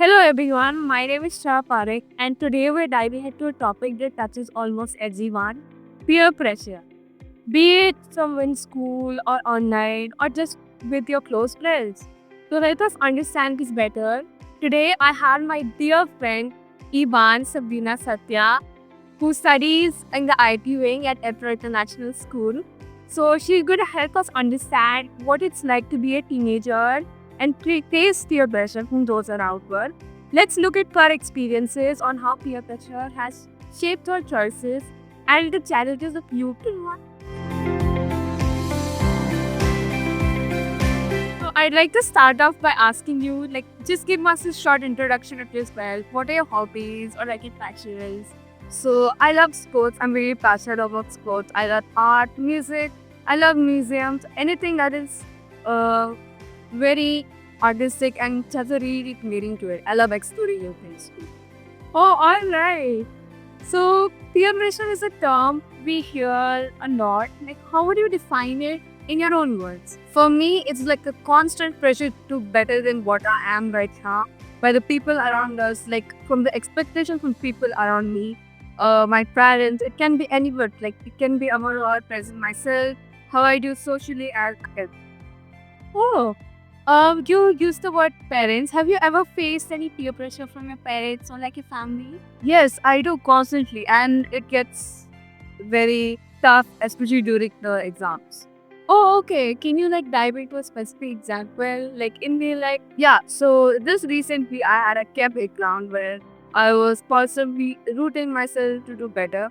Hello everyone, my name is Shah Parekh and today we're diving into a topic that touches almost everyone, peer pressure. Be it someone in school or online or just with your close friends. To let us understand this better, today I have my dear friend Iban Sabina Satya who studies in the IT wing at Epro International School. So she's going to help us understand what it's like to be a teenager and face peer pressure from those around her. Let's look at her experiences on how peer pressure has shaped her choices and the challenges of youth. So I'd like to start off by asking you, just give us a short introduction of yourself. What are your hobbies or your passions? So I love sports. I'm very passionate about sports. I love art, music. I love museums. Anything that is very artistic and has a really meaning to it. I love exploring new things. Oh, all right. So peer pressure is a term we hear a lot. How would you define it in your own words? For me, it's like a constant pressure to better than what I am right now by the people around us, like from the expectations from people around me, my parents. It can be anyone. Like it can be our present myself, how I do socially and oh, you use the word parents. Have you ever faced any peer pressure from your parents or like your family? Yes, I do constantly, and it gets very tough, especially during the exams. Oh, okay. Can you dive into a specific example? Like in the yeah. So this recently, I had a camp exam where I was possibly rooting myself to do better,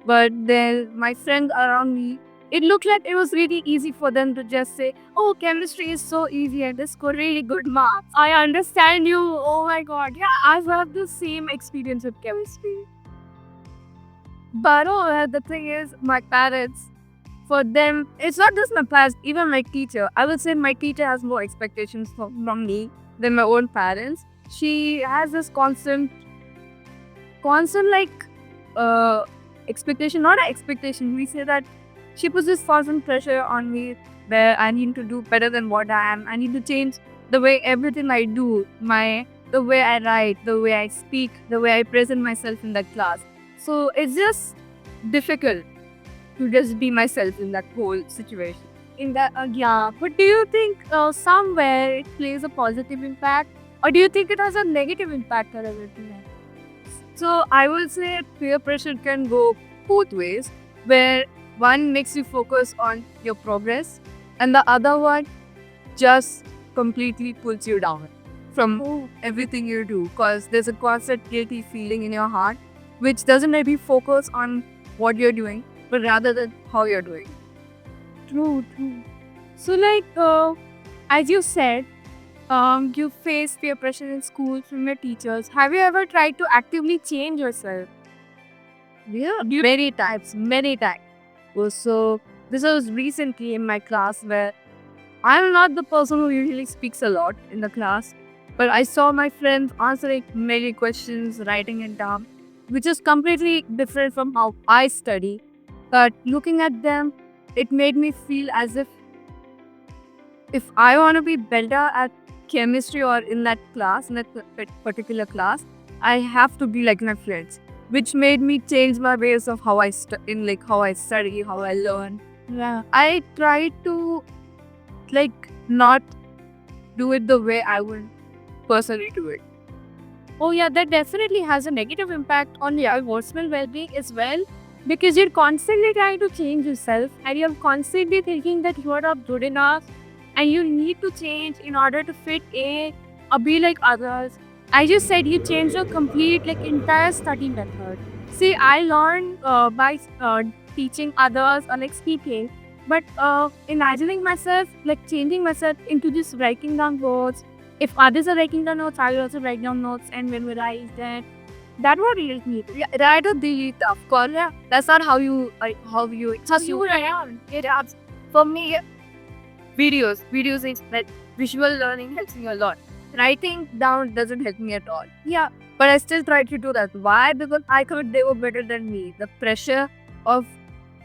but then my friends around me, it looked like it was really easy for them to just say, "Oh, chemistry is so easy and they score really good marks." I understand you. Oh my god, yeah, I've had the same experience with chemistry. But the thing is, my parents, for them, it's not just my parents, even my teacher. I would say my teacher has more expectations from me than my own parents. She has this constant uh, expectation, not an expectation. We say that she puts this constant pressure on me where I need to do better than what I am. I need to change the way everything I do, the way I write, the way I speak, the way I present myself in that class. So it's just difficult to just be myself in that whole situation. In that, yeah. But do you think somewhere it plays a positive impact, or do you think it has a negative impact on everything? So I will say peer pressure can go both ways, where one makes you focus on your progress, and the other one just completely pulls you down from everything you do, because there's a constant guilty feeling in your heart, which doesn't maybe focus on what you're doing, but rather than how you're doing. True, true. So, as you said, you face peer pressure in school from your teachers. Have you ever tried to actively change yourself? Yeah, many times, many times. So, this was recently in my class where I'm not the person who usually speaks a lot in the class, but I saw my friends answering many questions, writing it down, which is completely different from how I study. But looking at them, it made me feel as if I want to be better at chemistry or in that class, in that particular class, I have to be like my friends, which made me change my ways of how how I study, how I learn. Yeah, I try to not do it the way I would personally do it. Oh yeah, that definitely has a negative impact on your emotional well-being as well, because you're constantly trying to change yourself and you're constantly thinking that you are not good enough and you need to change in order to fit in or be like others. I just said you changed your complete entire study method. See, I learned by teaching others or speaking, but imagining myself changing myself into just writing down words. If others are writing down notes, I will also write down notes and memorize that. That would help me. Yeah, that would be tough. Cause yeah, that's not how you. It's how you learn. For me, videos is that visual learning helps me a lot. Writing down doesn't help me at all. Yeah, but I still try to do that. Why? Because I thought they were better than me. The pressure of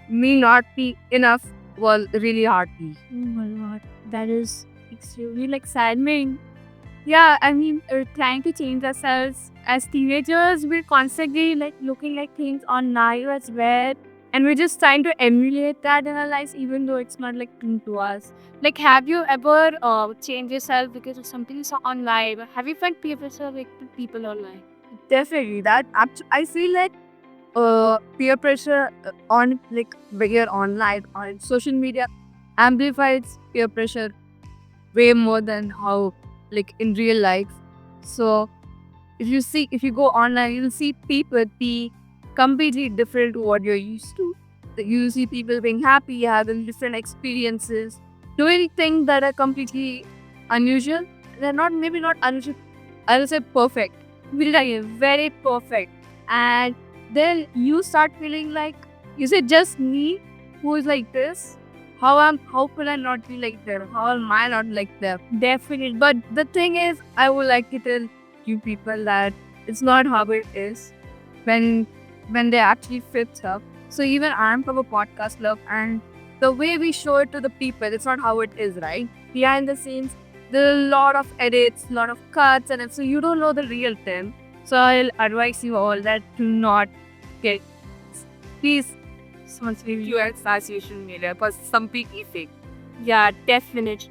me not be enough was really hard. Oh my god, that is extremely saddening. Yeah, I mean, trying to change ourselves as teenagers, we're constantly like looking like things online as well, and we're just trying to emulate that in our lives, even though it's not like true to us. Like, have you ever changed yourself because of something you saw online? Have you felt peer pressure like with people online? Definitely, I feel like peer pressure on like when you're online on social media amplifies peer pressure way more than how like in real life. So if you go online, you'll see people be completely different to what you're used to. You see people being happy, having different experiences, doing things that are completely unusual. They're not maybe not unusual. I'll say perfect. Maybe like very perfect. And then you start feeling like, is it just me who is like this? How could I not be like them? How am I not like them? Definitely. But the thing is, I would like to tell you people that it's not how it is when they actually fits up. So even I'm from a podcast club, and the way we show it to the people, it's not how it is, right? Behind the scenes, there are a lot of edits, a lot of cuts, and so you don't know the real them. So I'll advise you all that do not get please someone's review at social media because some people fake. Yeah, definitely.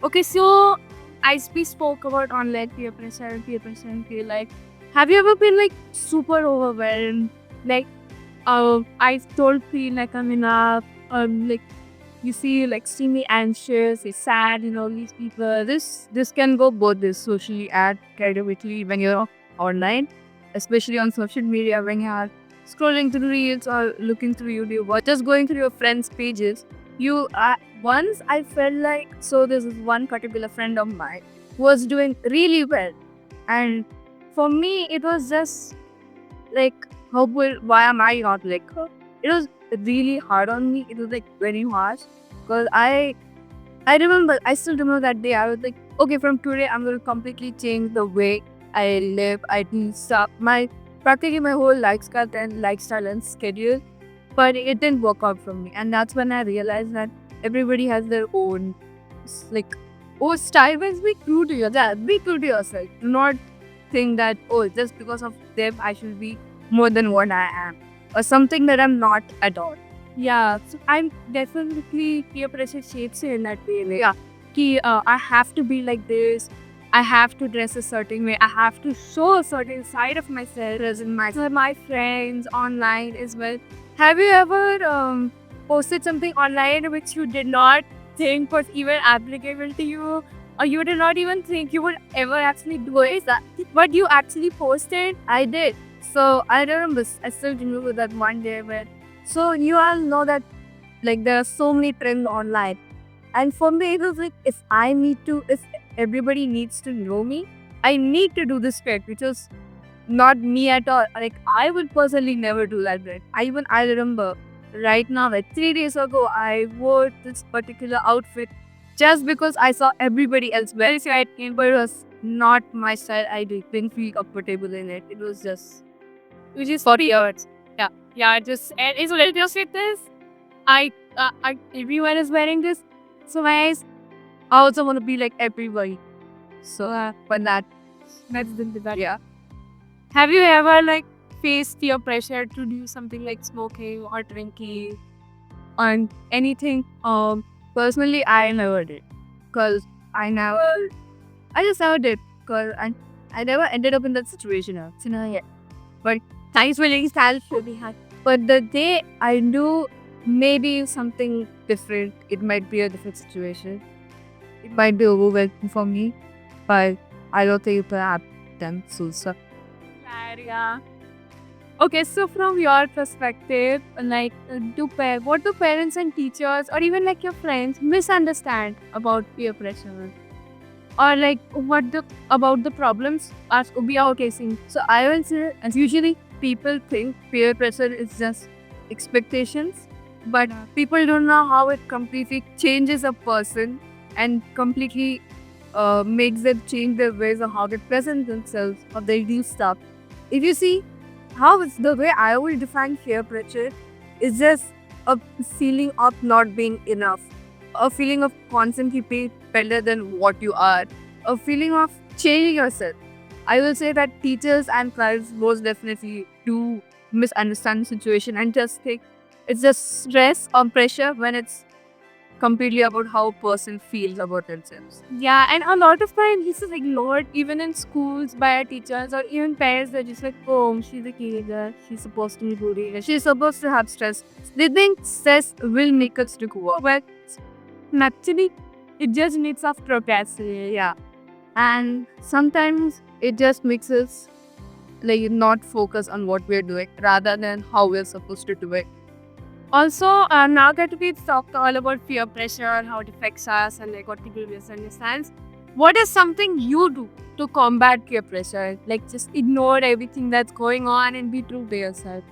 Okay, so as we spoke about online peer pressure and feel like, have you ever been like super overwhelmed? Like, I don't feel like I'm enough. Like you see, like extremely anxious, it's sad, all these people. This can go both this socially and academically when you're online, especially on social media when you are scrolling through reels or looking through YouTube or just going through your friends' pages. You once I felt like so there's this one particular friend of mine who was doing really well, and for me it was just like why am I not like her? It was really hard on me. It was like very harsh because I remember I still remember that day. I was like, okay, from today I'm gonna completely change the way I live. I do stuff my practically my whole lifestyle and schedule. But it didn't work out for me. And that's when I realized that everybody has their own like style. But be true to yourself. Be true to yourself. Do not think that just because of them I should be more than what I am. Or something that I'm not at all. Yeah, so I'm definitely peer pressure shapes you in that way. Like, yeah, I have to be like this. I have to dress a certain way. I have to show a certain side of myself as in my friends online as well. Have you ever posted something online which you did not think was even applicable to you, or you did not even think you would ever actually do it? But you actually posted? I did. So I remember, I still remember that one day where so you all know that like there are so many trends online. And for me it was like if everybody needs to know me, I need to do this trend, which was not me at all. Like I would personally never do that trend. I remember right now, like 3 days ago, I wore this particular outfit just because I saw everybody else wear it. But it was not my style. Didn't feel comfortable in it. It was just which is 40 years. Yeah, yeah. Just and it's just with this. Everyone is wearing this, so guys, I also want to be like everybody. So, but that's the yeah. Have you ever like faced your pressure to do something like smoking or drinking or anything? Personally, I never did, cause I just never did, cause I never ended up in that situation. Yet. But thanks for letting Sal show me how. But the day I knew maybe something different, it might be a different situation. It might be overwhelming for me, but I don't think it will happen soon. So, yeah. Okay, so from your perspective, like, what do parents and teachers, or even like your friends, misunderstand about peer pressure? Or like about the problems as we are facing. So I will say, as usually people think peer pressure is just expectations, but people don't know how it completely changes a person and completely makes them change their ways of how they present themselves or they do stuff. If you see how it's the way I will define peer pressure is just a feeling of not being enough, a feeling of constantly being better than what you are, a feeling of changing yourself. I will say that teachers and clients most definitely do misunderstand the situation and just think it's just stress or pressure when it's completely about how a person feels about themselves. Yeah, and a lot of time this is ignored even in schools by our teachers or even parents. They're just like, oh, she's a teenager. She's supposed to be bullied. She's supposed to have stress. They think stress will make us to go up. Well, naturally, it just needs of procrastinate. Yeah. And sometimes it just makes us like not focus on what we're doing rather than how we're supposed to do it. Also, now that we've talked all about peer pressure, how it affects us, and like what people misunderstand, what is something you do to combat peer pressure? Like just ignore everything that's going on and be true to yourself.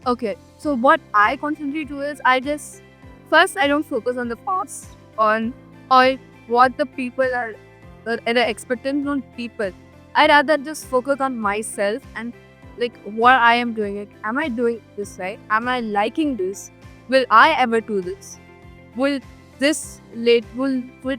Okay, so what I constantly do is I don't focus on the past on or what the people are expecting from people. I rather just focus on myself and like what I am doing. Like, am I doing this right? Am I liking this? Will I ever do this? Will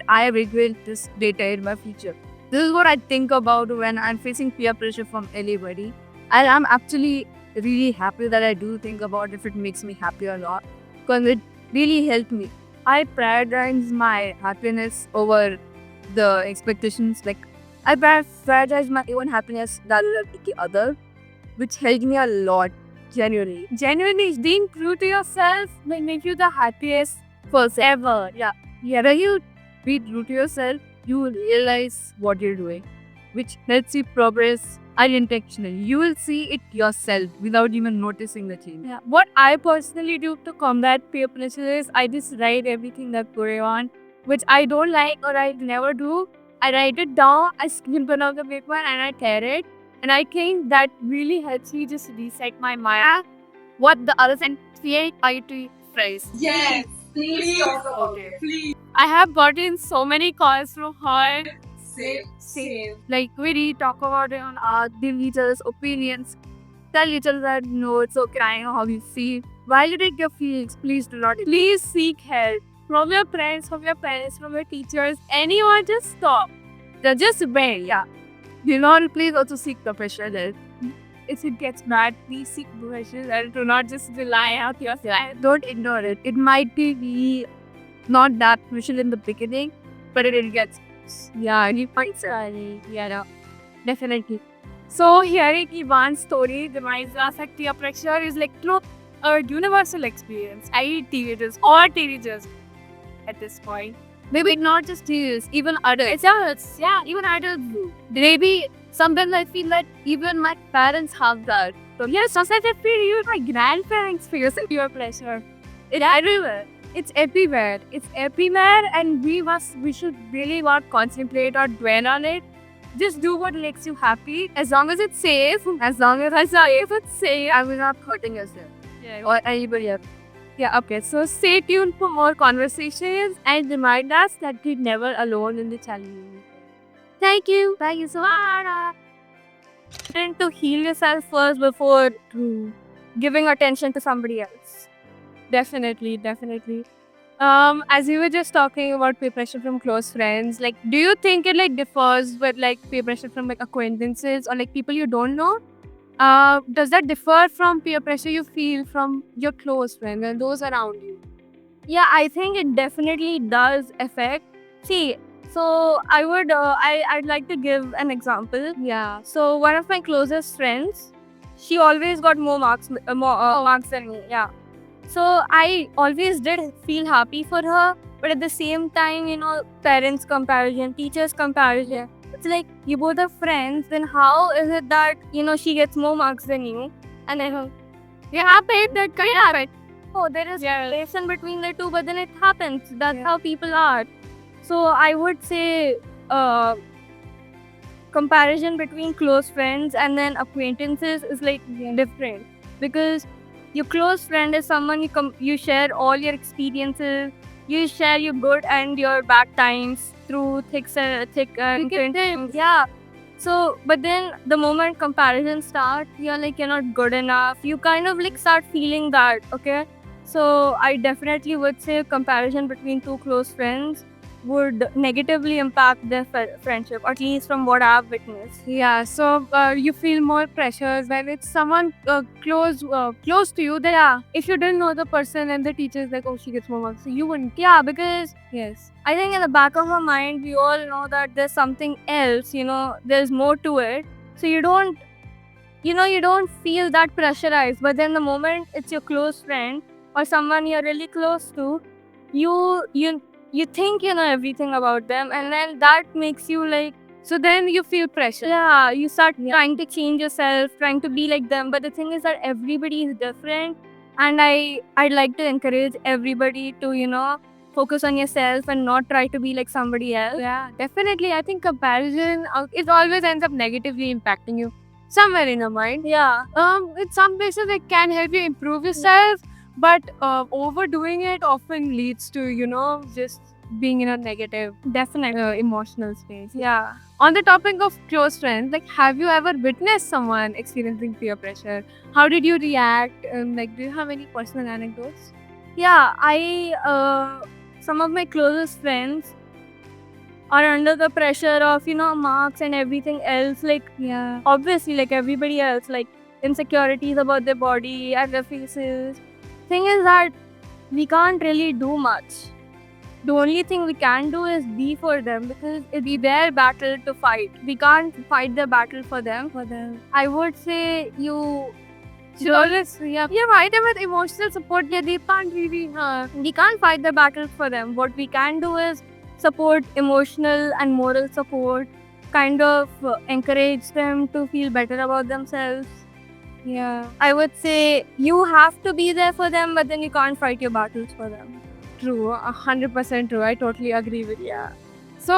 I regret this later in my future? This is what I think about when I'm facing peer pressure from anybody. And I'm actually really happy that I do think about if it makes me happy or not. Because it really helped me. I prioritize my happiness over the expectations. Like I prioritize my own happiness rather than the other, which helped me a lot, genuinely. Genuinely, being true to yourself will make you the happiest First, ever. yeah. When you be true to yourself, you will realize what you're doing, which helps you progress unintentionally. You will see it yourself without even noticing the change. Yeah. What I personally do to combat peer pressure is I just write everything that's going on, which I don't like or I never do. I write it down, I scribble it on the paper and I tear it. And I think that really helps me just reset my mind. What the other side create IT phrase. Yes, please talk about it. Please. I have gotten so many calls from her. Same. Like we really talk about it on give each other's opinions, tell each other that no, it's okay, I know how you feel. Validate your feelings, please do not. Please seek help from your friends, from your parents, from your teachers. Anyone, just stop. Just wait. Yeah. Do not please also seek professional help. If it gets bad, please seek professional help. Do not just rely on yourself. Don't ignore it. It might be not that crucial in the beginning, but it gets yeah, you find it. Yeah, no, definitely. So hearing Ivan's story reminds us that peer pressure is like a universal experience. All teenagers at this point. Maybe not just teenagers, even adults. Yeah, even adults do. Maybe sometimes I feel that even my parents have that. So yeah, sometimes I feel even my grandparents feel peer pressure. It's everywhere. It's everywhere. It's everywhere, and we should really not concentrate or dwell on it. Just do what makes you happy, as long as it's safe. As long as it's safe, I will not hurting yourself. Yeah. Or anybody else. Yeah, okay. So stay tuned for more conversations and remind us that you're never alone in the challenge. Thank you. Thank you so much. And to heal yourself first before giving attention to somebody else. Definitely. As we were just talking about peer pressure from close friends, like, do you think it like differs with like peer pressure from like acquaintances or like people you don't know? Does that differ from peer pressure you feel from your close friends and those around you? Yeah, I think it definitely does affect. See, so I'd like to give an example. Yeah. So one of my closest friends, she always got more marks than me. Yeah. So I always did feel happy for her, but at the same time, parents comparison, teachers comparison. It's like you both are friends, then how is it that she gets more marks than you? And then that can happen. Oh, there is a relation between the two, but then it happens. That's how people are. So I would say comparison between close friends and then acquaintances is like different, because your close friend is someone you share all your experiences, you share your good and your bad times through thick times. Yeah. So, but then the moment comparison starts, you're like, you're not good enough. You kind of like start feeling that, okay? So I definitely would say comparison between two close friends would negatively impact their friendship, at least from what I've witnessed. Yeah, so you feel more pressures when it's someone close to you. That Yeah. if you didn't know the person and the teacher is like, oh, she gets more marks, so you wouldn't. Yeah, because Yes. I think in the back of our mind, we all know that there's something else, there's more to it. So you don't feel that pressurized. But then the moment it's your close friend or someone you're really close to, you think you know everything about them, and then that makes you like, So then you feel pressure. yeah, you start trying to change yourself, trying to be like them. But the thing is that everybody is different, and I'd like to encourage everybody to focus on yourself and not try to be like somebody else. Yeah, definitely. I think comparison it always ends up negatively impacting you somewhere in your mind. Yeah. In some places it can help you improve yourself, but overdoing it often leads to just being in a negative, Definitely. emotional space. Yeah. On the topic of close friends, like, have you ever witnessed someone experiencing peer pressure? How did you react? Do you have any personal anecdotes? Yeah, some of my closest friends are under the pressure of, marks and everything else. Like, Yeah. obviously, like everybody else, like insecurities about their body and their faces. Thing is that we can't really do much. The only thing we can do is be for them, because it's their battle to fight. We can't fight the battle for them. I would say you Yeah, fight them with emotional support. Yeah, they can't really. we can't fight the battle for them. What we can do is support emotional and moral support, kind of encourage them to feel better about themselves. Yeah. I would say you have to be there for them, but then you can't fight your battles for them. True, 100% true. I totally agree with you. So,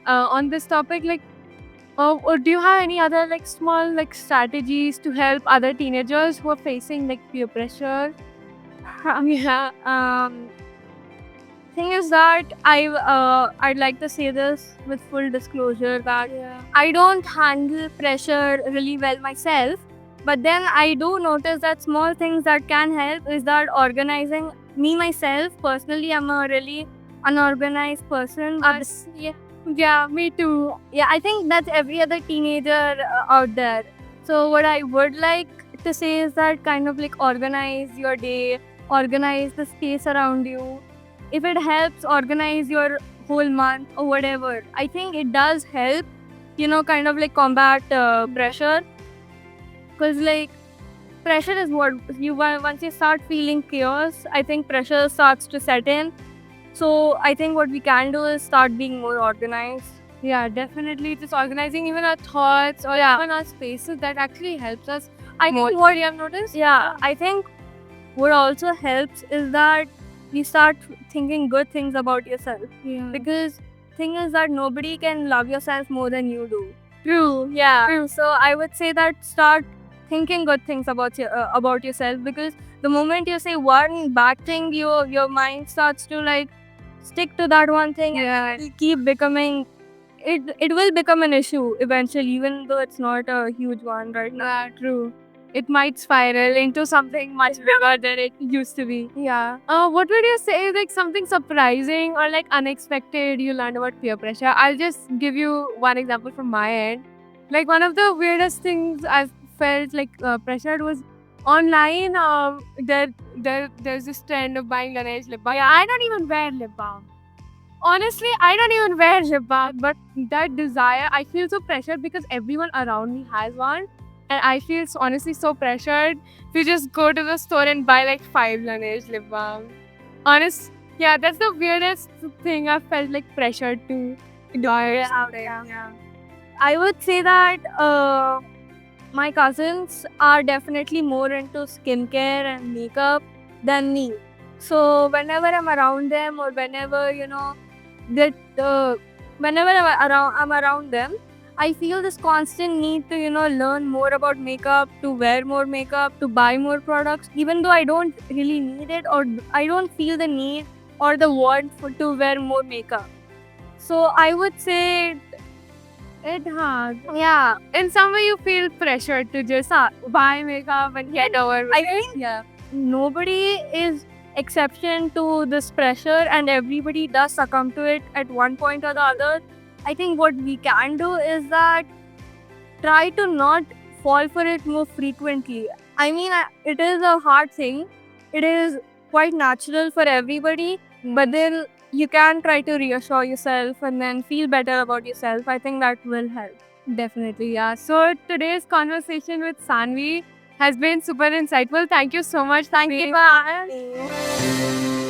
on this topic, do you have any other small strategies to help other teenagers who are facing peer pressure? Yeah. Thing is that I'd like to say this with full disclosure that I don't handle pressure really well myself. But then I do notice that small things that can help is that organizing. Me myself personally, I'm a really unorganized person. Yeah, me too. Yeah, I think that's every other teenager out there. So what I would like to say is that kind of organize your day, organize the space around you. If it helps organize your whole month or whatever, I think it does help, kind of combat pressure. Because pressure is what once you start feeling chaos, I think pressure starts to set in. So I think what we can do is start being more organized. Yeah, definitely. Just organizing even our thoughts or even our spaces, that actually helps us. I think what you have noticed. Yeah, I think what also helps is that you start thinking good things about yourself. Yeah. Because thing is that nobody can love yourself more than you do. True. Yeah. So I would say that start thinking good things about yourself, because the moment you say one bad thing, your mind starts to stick to that one thing. Yeah. And it'll keep becoming. It will become an issue eventually, even though it's not a huge one right now. Yeah, true. It might spiral into something much bigger than it used to be. Yeah. What would you say is something surprising or unexpected you learned about peer pressure? I'll just give you one example from my end. One of the weirdest things I've felt pressured was online. There's this trend of buying Laneige lip balm. Yeah, I don't even wear lip balm. Honestly, I don't even wear lip balm, but that desire, I feel so pressured because everyone around me has one. And I feel honestly so pressured to just go to the store and buy 5 Laneige lip balm. Yeah, that's the weirdest thing I felt pressured to do. Yeah. I would say that my cousins are definitely more into skincare and makeup than me. So whenever I'm around them, or whenever whenever I'm around them, I feel this constant need to learn more about makeup, to wear more makeup, to buy more products, even though I don't really need it, or I don't feel the need or the want to wear more makeup. So I would say It hard. yeah. In some way, you feel pressured to just buy makeup and get over. I think Yeah. nobody is exception to this pressure and everybody does succumb to it at one point or the other. I think what we can do is that try to not fall for it more frequently. I mean, it is a hard thing. It is quite natural for everybody, but then you can try to reassure yourself and then feel better about yourself. I think that will help. Definitely, yeah. So today's conversation with Sanvi has been super insightful. Thank you so much. Thank you for having me.